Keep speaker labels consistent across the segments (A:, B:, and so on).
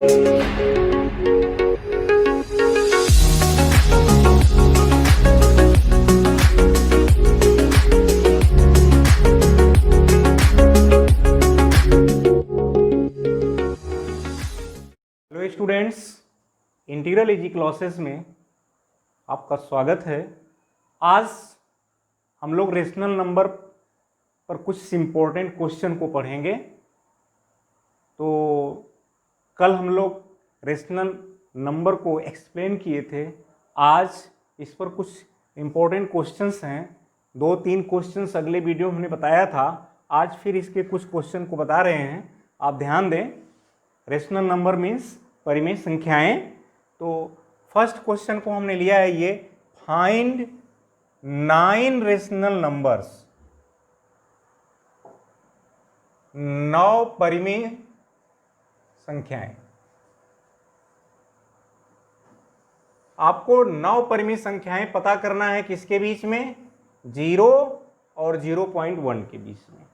A: Hello students, integral easy classes में आपका स्वागत है। आज हम लोग रेशनल नंबर पर कुछ इम्पोर्टेंट क्वेश्चन को पढ़ेंगे। तो कल हम लोग रेशनल नंबर को एक्सप्लेन किए थे। आज इस पर कुछ इम्पोर्टेंट क्वेश्चंस हैं। 2-3 क्वेश्चंस अगले वीडियो में हमने बताया था, आज फिर इसके कुछ क्वेश्चन को बता रहे हैं। आप ध्यान दें, रेशनल नंबर मीन्स परिमेय संख्याएं। तो फर्स्ट क्वेश्चन को हमने लिया है ये, फाइंड 9 रेशनल नंबर्स, 9 परिमेय संख्याएं। आपको 9 परिमेय संख्याएं पता करना है किसके बीच में, 0 और 0.1 के बीच में।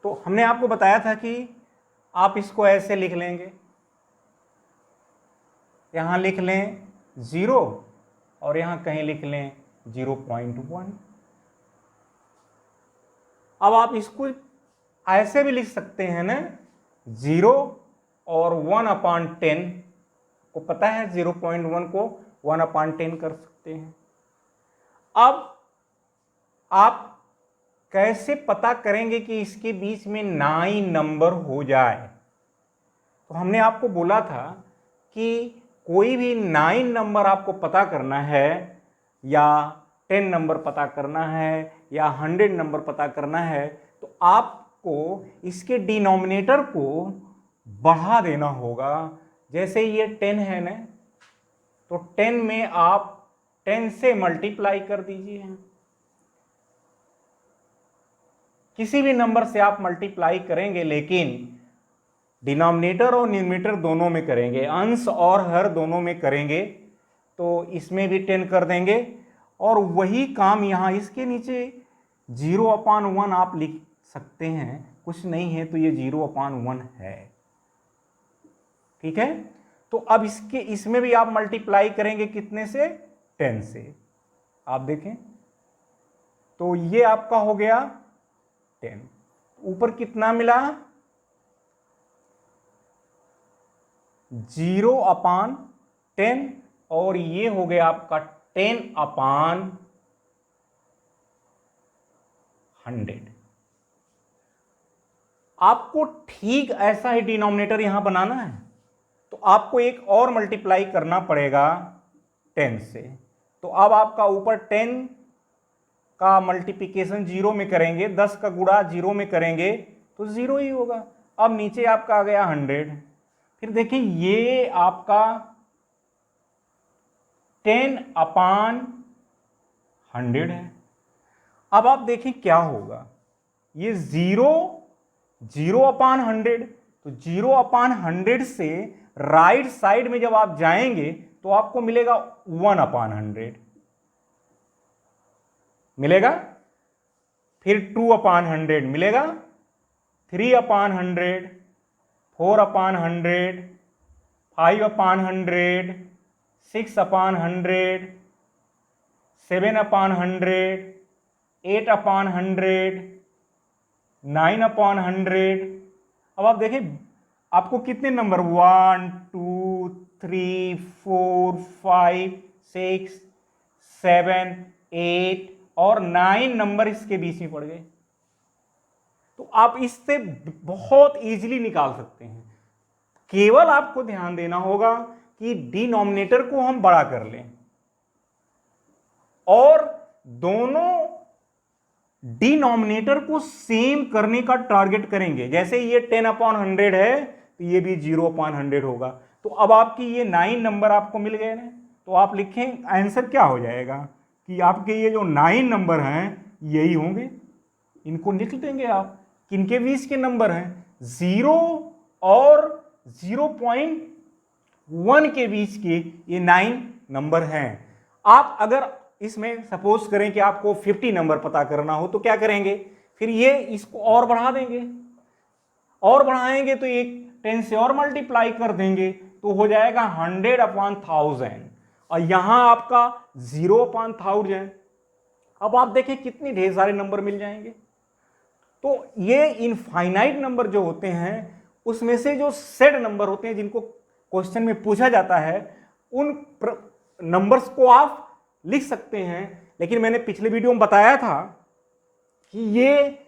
A: तो हमने आपको बताया था कि आप इसको ऐसे लिख लेंगे, यहां लिख लें 0 और यहां कहीं लिख लें 0.1। अब आप इसको ऐसे भी लिख सकते हैं ना, 0 और 1/10 को पता है, 0.1 को 1/10 कर सकते हैं। अब आप कैसे पता करेंगे कि इसके बीच में 9 नंबर हो जाए? तो हमने आपको बोला था कि कोई भी 9 नंबर आपको पता करना है, या 10 नंबर पता करना है, या 100 नंबर पता करना है, तो आपको इसके डिनोमिनेटर को बढ़ा देना होगा। जैसे ये 10 है ना, तो 10 में आप 10 से मल्टीप्लाई कर दीजिए। किसी भी नंबर से आप मल्टीप्लाई करेंगे, लेकिन डिनोमिनेटर और न्यूमरेटर दोनों में करेंगे, अंश और हर दोनों में करेंगे। तो इसमें भी 10 कर देंगे, और वही काम यहाँ इसके नीचे 0/1 आप लिख सकते हैं। कुछ नहीं है तो ये 0/1 है, ठीक है। तो अब इसमें भी आप मल्टीप्लाई करेंगे कितने से, 10 से। आप देखें तो ये आपका हो गया 10, ऊपर कितना मिला, 0/10, और ये हो गया आपका 10/100। आपको ठीक ऐसा ही डिनोमिनेटर यहां बनाना है, तो आपको एक और मल्टीप्लाई करना पड़ेगा 10 से। तो अब आपका ऊपर 10 का मल्टीप्लिकेशन 0 में करेंगे, 10 का गुणा 0 में करेंगे तो 0 ही होगा। अब नीचे आपका आ गया 100। फिर देखिए ये आपका 10/100 है। अब आप देखें क्या होगा, ये 0/100, तो 0/100 से राइट साइड में जब आप जाएंगे तो आपको मिलेगा 1/100 मिलेगा, फिर 2/100 मिलेगा, 3/100, 4/100, 5/100, 6/100, 7/100, 8/100, 9/100। अब आप देखिए आपको कितने नंबर, 1 2 3 4 5 6 7 8 और 9 नंबर इसके बीच में पड़ गए। तो आप इससे बहुत इजीली निकाल सकते हैं। केवल आपको ध्यान देना होगा कि डिनोमिनेटर को हम बड़ा कर लें, और दोनों डिनोमिनेटर को सेम करने का टारगेट करेंगे। जैसे ये 10/100 है तो ये भी 0/100 होगा। तो अब आपकी ये 9 नंबर आपको मिल गए ना, तो आप लिखें आंसर क्या हो जाएगा कि आपके ये जो 9 नंबर हैं यही होंगे। इनको लिख देंगे आप, किनके बीच के नंबर हैं, 0 और 0.1 के बीच के ये 9 नंबर हैं। आप अगर इसमें सपोज करें कि आपको 50 नंबर पता करना हो तो क्या करेंगे, फिर ये इसको और बढ़ा देंगे, और बढ़ाएंगे तो एक 10 से और मल्टीप्लाई कर देंगे तो हो जाएगा 100/1000 और यहां आपका 0/1000। अब आप देखें कितने ढेर सारे नंबर मिल जाएंगे। तो ये इनफाइनाइट नंबर जो होते हैं उसमें से जो सेड नंबर होते हैं जिनको क्वेश्चन में पूछा जाता है उन नंबर्स को आप लिख सकते हैं। लेकिन मैंने पिछले वीडियो में बताया था कि ये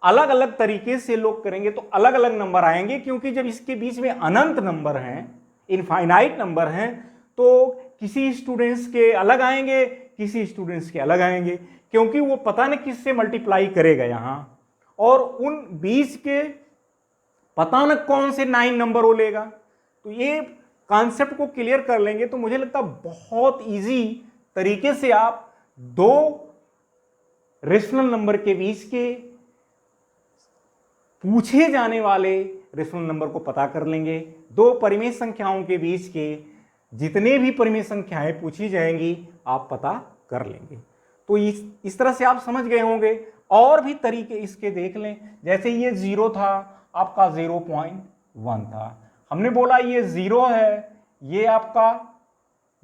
A: अलग अलग तरीके से लोग करेंगे तो अलग अलग नंबर आएंगे, क्योंकि जब इसके बीच में अनंत नंबर हैं, इनफाइनाइट नंबर हैं, तो किसी स्टूडेंट्स के अलग आएंगे, किसी स्टूडेंट्स के अलग आएंगे, क्योंकि वो पता नहीं किससे मल्टीप्लाई करेगा यहां, और उन बीच के पता न कौन से 9 नंबर वो लेगा। तो ये कॉन्सेप्ट को क्लियर कर लेंगे तो मुझे लगता है बहुत इजी तरीके से आप दो रेशनल नंबर के बीच के पूछे जाने वाले रेशनल नंबर को पता कर लेंगे। दो परिमेय संख्याओं के बीच के जितने भी परिमेय संख्याएं पूछी जाएंगी आप पता कर लेंगे। तो इस तरह से आप समझ गए होंगे। और भी तरीके इसके देख लें, जैसे ये 0 था, आपका 0.1 था, हमने बोला ये 0 है, ये आपका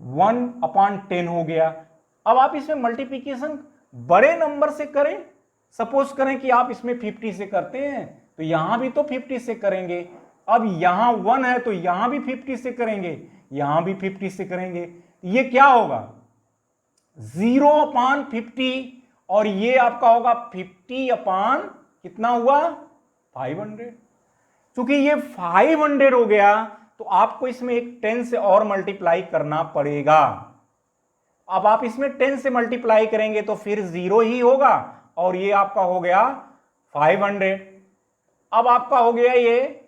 A: 1/10 हो गया। अब आप इसमें मल्टीप्लिकेशन बड़े नंबर से करें, सपोज करें कि आप इसमें 50 से करते हैं तो यहां भी तो 50 से करेंगे। अब यहां 1 है तो यहां भी 50 से करेंगे, यहां भी 50 से करेंगे। ये क्या होगा 0/50 और ये आपका होगा 50 कितना हुआ 500। क्योंकि ये 500 हो गया तो आपको इसमें एक 10 से और मल्टीप्लाई करना पड़ेगा। अब आप इसमें 10 से मल्टीप्लाई करेंगे तो फिर 0 ही होगा और ये आपका हो गया 500। अब आपका हो गया ये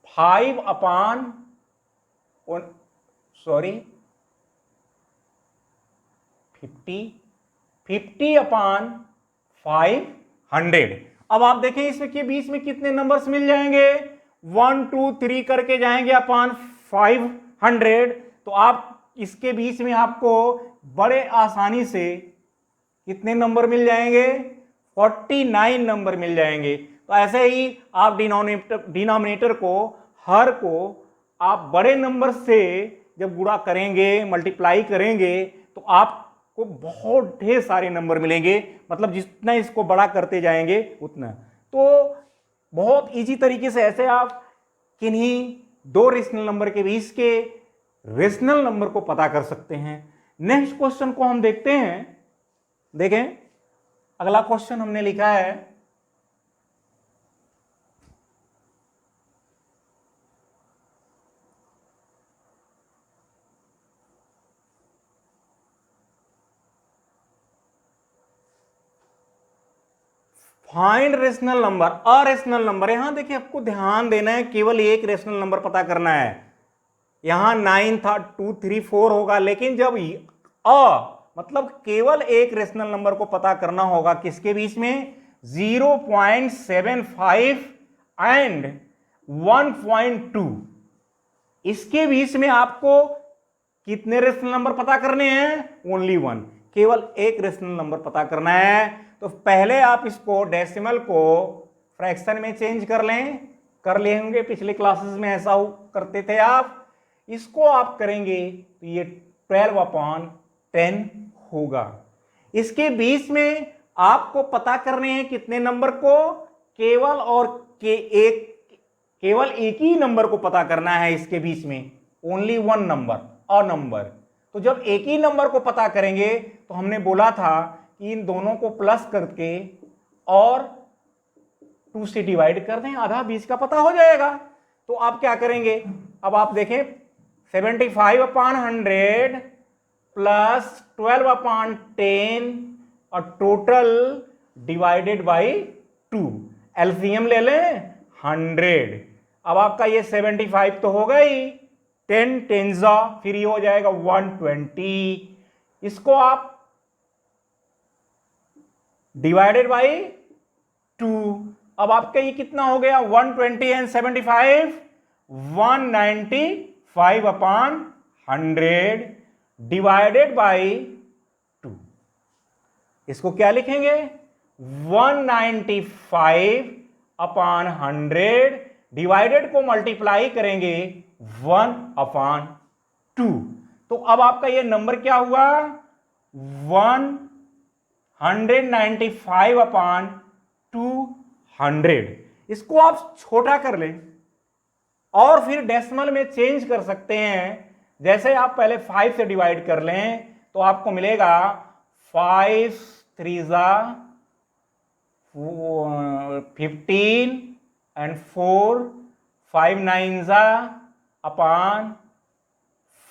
A: 50/500। अब आप देखें इसमें के बीच में कितने नंबर्स मिल जाएंगे, 1 2 3 करके जाएंगे अपॉन 500। तो आप इसके बीच में आपको बड़े आसानी से कितने नंबर मिल जाएंगे, 49 नंबर मिल जाएंगे। तो ऐसे ही आप डिनोमिनेटर को, हर को आप बड़े नंबर से जब गुणा करेंगे, मल्टीप्लाई करेंगे तो आपको बहुत ढेर सारे नंबर मिलेंगे। मतलब जितना इसको बड़ा करते जाएंगे उतना। तो बहुत इजी तरीके से ऐसे आप किन्हीं दो रेशनल नंबर के बीच के रेशनल नंबर को पता कर सकते हैं। नेक्स्ट क्वेश्चन को हम देखते हैं। देखें अगला क्वेश्चन हमने लिखा है, find rational number, irrational number. यहां देखिए आपको ध्यान देना है, केवल एक रेशनल नंबर पता करना है। यहां 9 था, 2 3 4 होगा, लेकिन जब मतलब केवल एक रेशनल नंबर को पता करना होगा किसके बीच में, 0.75 एंड 1.2। इसके बीच में आपको कितने रेशनल नंबर पता करने हैं, ओनली 1, केवल एक रेशनल नंबर पता करना है। तो पहले आप इसको डेसिमल को फ्रैक्शन में चेंज कर लेंगे, पिछले क्लासेस में ऐसा करते थे आप। इसको आप करेंगे तो ये 12/10 होगा। इसके बीच में आपको पता करने हैं कितने नंबर को, केवल एक ही नंबर को पता करना है इसके बीच में, ओनली 1 नंबर, अ नंबर। तो जब एक ही नंबर को पता करेंगे तो हमने बोला था कि इन दोनों को प्लस करके और 2 से डिवाइड कर दें, आधा बीच का पता हो जाएगा। तो आप क्या करेंगे, अब आप देखें 75/100 प्लस 12/10 और टोटल डिवाइडेड बाई 2, एलसीएम ले लें 100। अब आपका ये 75 तो होगा ही, 10 10 फिर ये हो जाएगा 120। इसको आप डिवाइडेड बाई 2। अब आपका ये कितना हो गया, 120 एंड 75, 195/100 डिवाइडेड बाई 2। इसको क्या लिखेंगे, 195/100 डिवाइडेड को मल्टीप्लाई करेंगे 1/2। तो अब आपका ये नंबर क्या हुआ, 195/200। इसको आप छोटा कर लें और फिर डेसिमल में चेंज कर सकते हैं। जैसे आप पहले 5 से डिवाइड कर लें तो आपको मिलेगा 5 3 15 एंड 4 5 9 अपॉन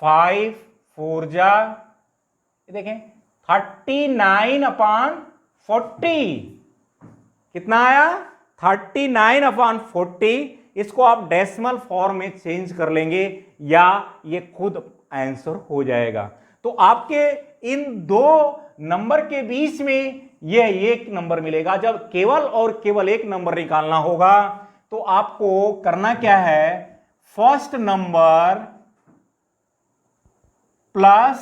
A: 5 4 देखें 39/40। कितना आया, 39/40। इसको आप डेसिमल फॉर्म में चेंज कर लेंगे या ये खुद आंसर हो जाएगा। तो आपके इन दो नंबर के बीच में ये एक नंबर मिलेगा। जब केवल और केवल एक नंबर निकालना होगा तो आपको करना क्या है, first number plus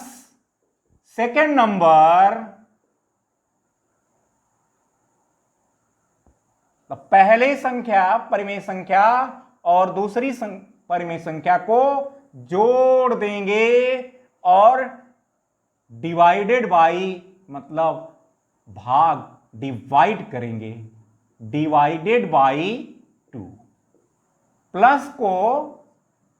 A: second number, पहली संख्या परिमेय संख्या और दूसरी परिमेय संख्या को जोड़ देंगे और डिवाइडेड बाई मतलब भाग डिवाइड करेंगे, डिवाइडेड बाई 2। प्लस को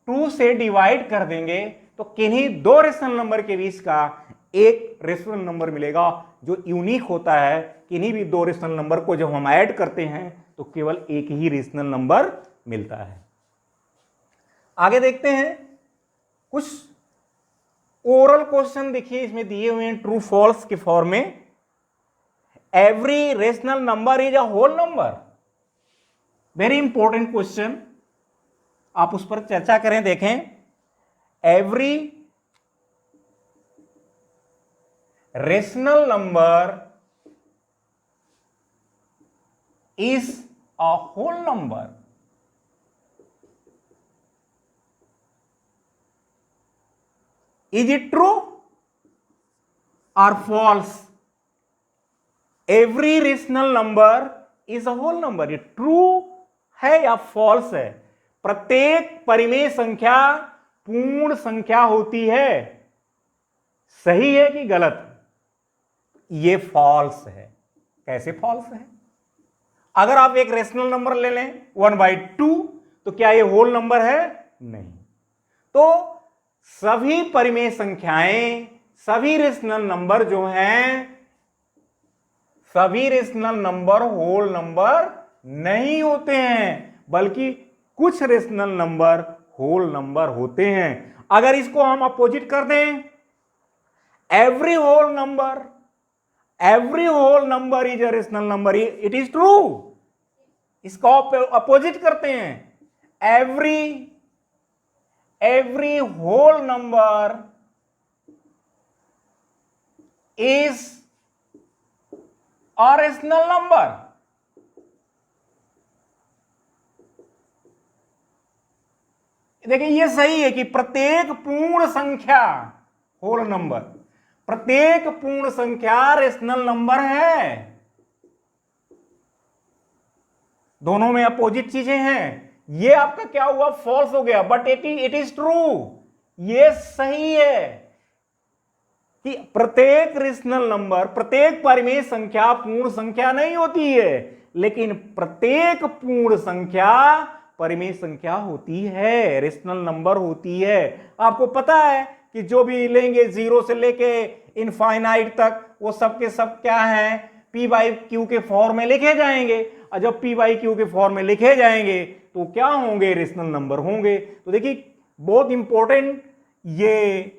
A: 2 से डिवाइड कर देंगे तो किन्हीं दो रेशनल नंबर के बीच का एक रेशनल नंबर मिलेगा जो यूनिक होता है। किन्हीं भी दो रेशनल नंबर को जब हम ऐड करते हैं तो केवल एक ही रेशनल नंबर मिलता है। आगे देखते हैं कुछ ओरल क्वेश्चन। देखिए इसमें दिए हुए हैं ट्रू फॉल्स के फॉर्म में। Every rational number is a whole number, very important question, आप उस पर चर्चा करें। देखें, every rational number is a whole number. Is it true or false? Every rational number is a whole number. ये true है या false है? प्रत्येक परिमेय संख्या पूर्ण संख्या होती है, सही है कि गलत? ये false है। कैसे false है? अगर आप एक रेशनल नंबर ले लें 1/2 तो क्या ये होल नंबर है? नहीं। तो सभी परिमेय संख्याएं, सभी रेशनल नंबर जो हैं, सभी रेशनल नंबर होल नंबर नहीं होते हैं, बल्कि कुछ रेशनल नंबर होल नंबर होते हैं। अगर इसको हम अपोजिट कर दें, every whole number is a rational number, it is true. इसको अपोजिट करते हैं, every whole number is a rational number. देखिए ये सही है कि प्रत्येक पूर्ण संख्या होल नंबर, प्रत्येक पूर्ण संख्या रेशनल नंबर है। दोनों में अपोजिट चीजें हैं। ये आपका क्या हुआ, फॉल्स हो गया। बट इट इज ट्रू, ये सही है कि प्रत्येक रेशनल नंबर, प्रत्येक परिमेय संख्या पूर्ण संख्या नहीं होती है, लेकिन प्रत्येक पूर्ण संख्या परिमेय संख्या होती है, रेशनल नंबर होती है। आपको पता है कि जो भी लेंगे 0 से लेके इनफाइनाइट तक, वो सब के सब क्या है, P/Q के फॉर्म में लिखे जाएंगे। और जब P/Q के फॉर्म में लिखे जाएंगे तो क्या होंगे, रेशनल नंबर होंगे। तो देखिए बहुत इंपॉर्टेंट ये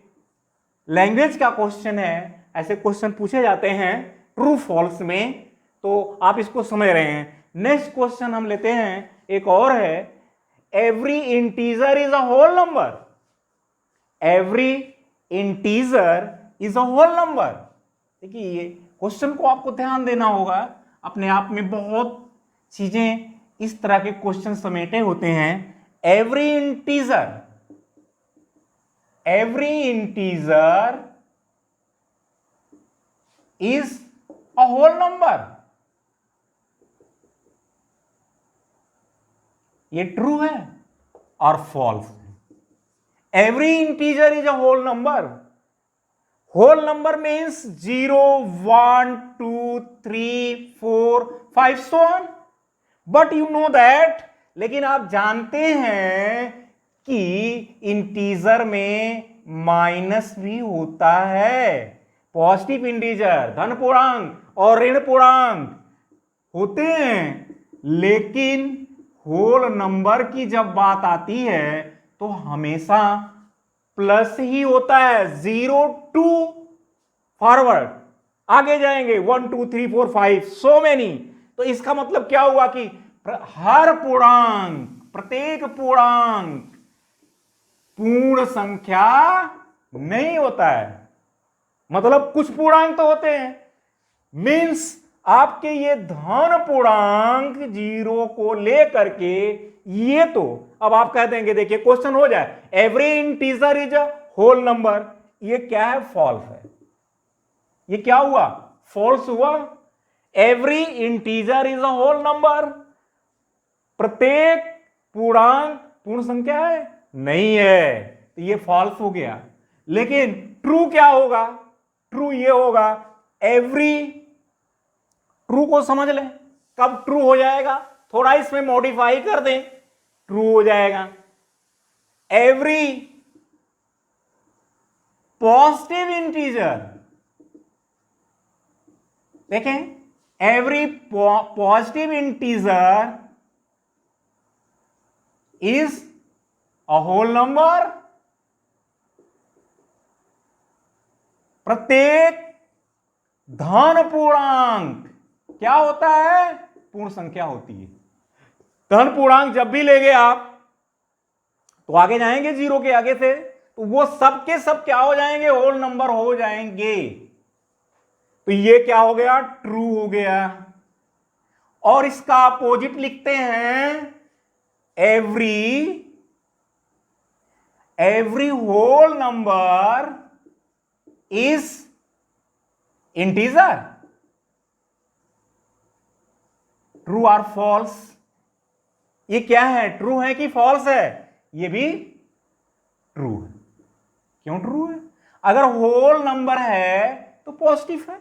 A: लैंग्वेज का क्वेश्चन है। ऐसे क्वेश्चन पूछे जाते हैं ट्रू फॉल्स में, तो आप इसको समझ रहे हैं। नेक्स्ट क्वेश्चन हम लेते हैं, एक और है, every integer is a whole number. Every integer is a whole number. देखिए ये क्वेश्चन को आपको ध्यान देना होगा। अपने आप में बहुत चीजें इस तरह के क्वेश्चन समेटे होते हैं। Every integer is a whole number. ये ट्रू है और फॉल्स है। Every integer is a whole number. Whole number means 0, 1, 2, 3, 4, 5 so on। But you know that, लेकिन आप जानते हैं कि इंटीजर में माइनस भी होता है। पॉजिटिव इंटीजर, धन पूर्णांक और ऋण पूर्णांक होते हैं, लेकिन होल नंबर की जब बात आती है तो हमेशा प्लस ही होता है। 0 टू फॉरवर्ड आगे जाएंगे 1 2 3 4 5 सो मेनी। तो इसका मतलब क्या हुआ कि हर पूर्णांक, प्रत्येक पूर्णांक पूर्ण संख्या नहीं होता है। मतलब कुछ पूर्णांक तो होते हैं। मींस आपके ये धन पूर्णांक 0 को लेकर के ये तो अब आप कह देंगे, देखिए क्वेश्चन हो जाए every integer is a whole number, ये क्या है? फॉल्स है। ये क्या हुआ? फॉल्स हुआ। Every integer is a whole number, प्रत्येक पूर्णांक पूर्ण संख्या है नहीं है, तो ये फॉल्स हो गया। लेकिन ट्रू क्या होगा? ट्रू ये होगा एवरी, ट्रू को समझ लें कब ट्रू हो जाएगा, थोड़ा इसमें मॉडिफाई कर दें, ट्रू हो जाएगा एवरी पॉजिटिव इंटीजर। देखें every positive integer is a whole number, प्रत्येक धन पूर्णांक क्या होता है? पूर्ण संख्या होती है। धन पूर्णांक जब भी लेंगे आप तो आगे जाएंगे 0 के आगे से, तो वो सब के सब क्या हो जाएंगे? होल नंबर हो जाएंगे। तो ये क्या हो गया? ट्रू हो गया। और इसका अपोजिट लिखते हैं every whole number is integer. True और फॉल्स, ये क्या है? ट्रू है कि फॉल्स है? ये भी ट्रू है। क्यों ट्रू है? अगर होल नंबर है तो पॉजिटिव है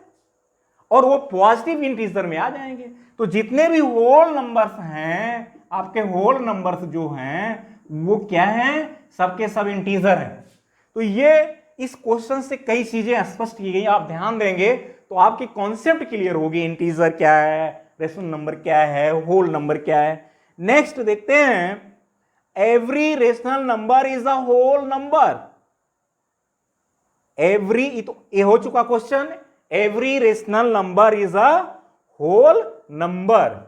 A: और वो पॉजिटिव इंटीजर में आ जाएंगे। तो जितने भी होल नंबर्स हैं, आपके होल नंबर्स जो हैं वो क्या हैं? सबके सब इंटीजर हैं। तो ये इस क्वेश्चन से कई चीजें स्पष्ट की गई, आप ध्यान देंगे तो आपकी कॉन्सेप्ट क्लियर होगी। इंटीजर क्या है, रेशनल नंबर क्या है, होल नंबर क्या है। नेक्स्ट देखते हैं, every rational number is a whole number. Every, तो ये हो चुका question, every rational number is a whole number,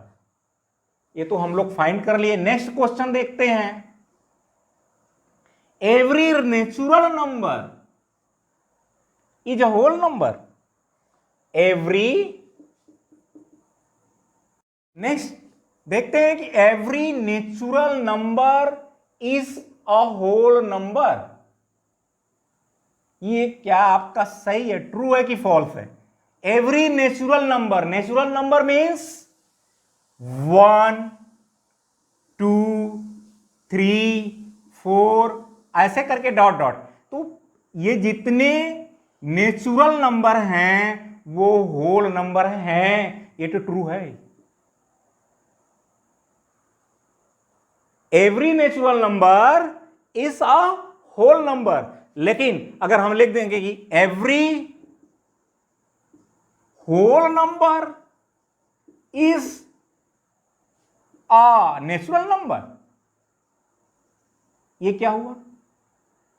A: ये तो हम लोग फाइंड कर लिए। नेक्स्ट क्वेश्चन देखते हैं, every natural number is a whole number. Every, next देखते हैं कि every natural number is a whole number, ये क्या आपका सही है, ट्रू है कि फॉल्स है? Every natural number, natural number means 1 2 3 4 ऐसे करके डॉट डॉट। तो ये जितने नेचुरल नंबर हैं वो होल नंबर हैं, ये तो ट्रू है। Every natural number is a whole number. लेकिन अगर हम लिख देंगे कि every whole number is a natural number, ये क्या हुआ?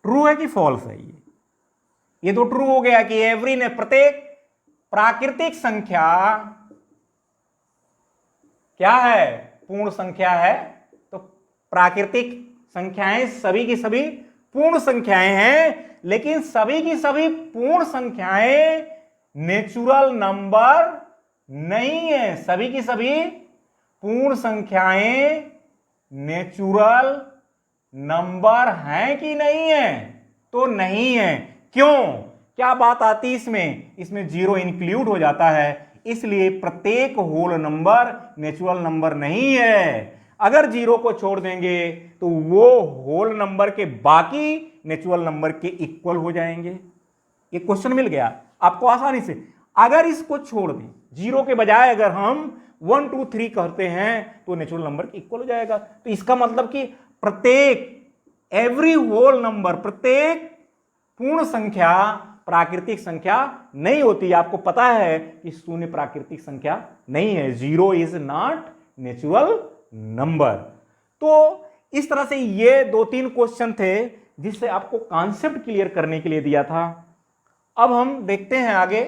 A: ट्रू है कि फॉल्स है? ये तो ट्रू हो गया कि एवरी ने, प्रत्येक प्राकृतिक संख्या क्या है? पूर्ण संख्या है। तो प्राकृतिक संख्याएं सभी की सभी पूर्ण संख्याएं हैं, लेकिन सभी की सभी पूर्ण संख्याएं नेचुरल नंबर नहीं है। सभी की सभी पूर्ण संख्याएं नेचुरल नंबर हैं कि नहीं है? तो नहीं है। क्यों? क्या बात आती इसमें? इसमें 0 इंक्लूड हो जाता है, इसलिए प्रत्येक होल नंबर नेचुरल नंबर नहीं है। अगर जीरो को छोड़ देंगे तो वो होल नंबर के बाकी नेचुरल नंबर के इक्वल हो जाएंगे। ये क्वेश्चन मिल गया आपको आसानी से। अगर इसको छोड़ दें, जीरो के बजाय अगर हम 1 2 3 कहते हैं तो नेचुरल नंबर के इक्वल हो जाएगा। तो इसका मतलब कि प्रत्येक एवरी होल नंबर, प्रत्येक पूर्ण संख्या प्राकृतिक संख्या नहीं होती। आपको पता है कि शून्य प्राकृतिक संख्या नहीं है, zero is not natural number. तो इस तरह से ये 2-3 क्वेश्चन थे जिससे आपको कॉन्सेप्ट क्लियर करने के लिए दिया था। अब हम देखते हैं आगे,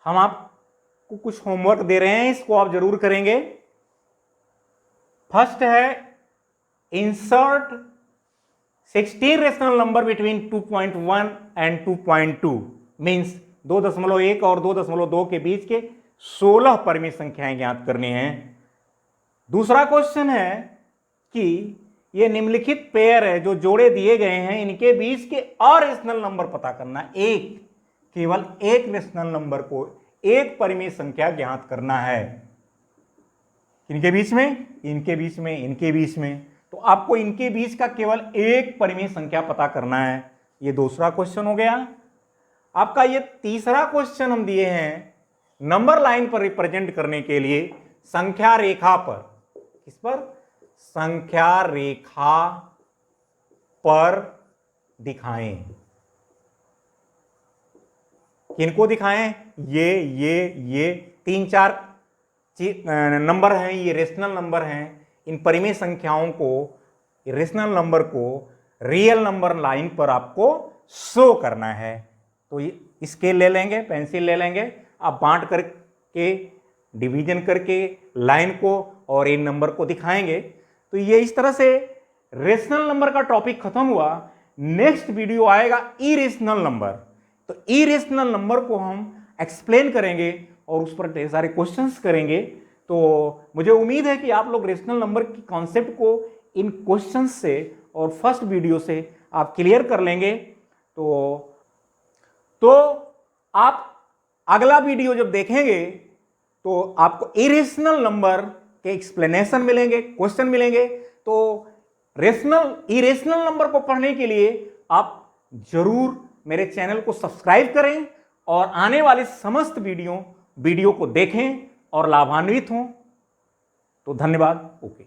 A: हम आपको कुछ होमवर्क दे रहे हैं, इसको आप जरूर करेंगे। फर्स्ट है insert 16 rational number between 2.1 and 2.2 means 2.1 और 2.2 के बीच के 16 परिमित संख्याएं ज्ञात करनी हैं। दूसरा क्वेश्चन है कि ये निम्नलिखित पेयर है जो जोड़े दिए गए हैं, इनके बीच के अरेशनल नंबर पता करना। केवल एक रेशनल नंबर को, एक परिमित संख्या ज्ञात करना है। इनके बीच में, इनके बीच में, इनके बीच में, तो आपको इनके बीच का केवल एक परिमित संख्या पता करना है। ये दूसरा क्वेश्चन हो गया आपका। ये तीसरा क्वेश्चन हम दिए हैं नंबर लाइन पर रिप्रेजेंट करने के लिए संख्या रेखा पर। किस पर? संख्या रेखा पर दिखाएं। किनको दिखाएं? ये 3-4 नंबर हैं, ये रेशनल नंबर हैं। इन परिमेय संख्याओं को, रेशनल नंबर को रियल नंबर लाइन पर आपको शो करना है। तो ये स्केल ले लेंगे, पेंसिल ले लेंगे, आप बांट करके डिवीजन करके लाइन को और इन नंबर को दिखाएंगे। तो ये इस तरह से रेशनल नंबर का टॉपिक खत्म हुआ। नेक्स्ट वीडियो आएगा इरेशनल नंबर। तो इरेशनल नंबर को हम एक्सप्लेन करेंगे और उस पर ढेर सारे क्वेश्चंस करेंगे। तो मुझे उम्मीद है कि आप लोग रेशनल नंबर की कॉन्सेप्ट को इन क्वेश्चंस से और फर्स्ट वीडियो से आप क्लियर कर लेंगे। तो आप अगला वीडियो जब देखेंगे तो आपको इरेशनल नंबर के एक्सप्लेनेशन मिलेंगे, क्वेश्चन मिलेंगे। तो इरेशनल नंबर को पढ़ने के लिए आप जरूर मेरे चैनल को सब्सक्राइब करें और आने वाले समस्त वीडियो को देखें और लाभान्वित हों। तो धन्यवाद। ओके।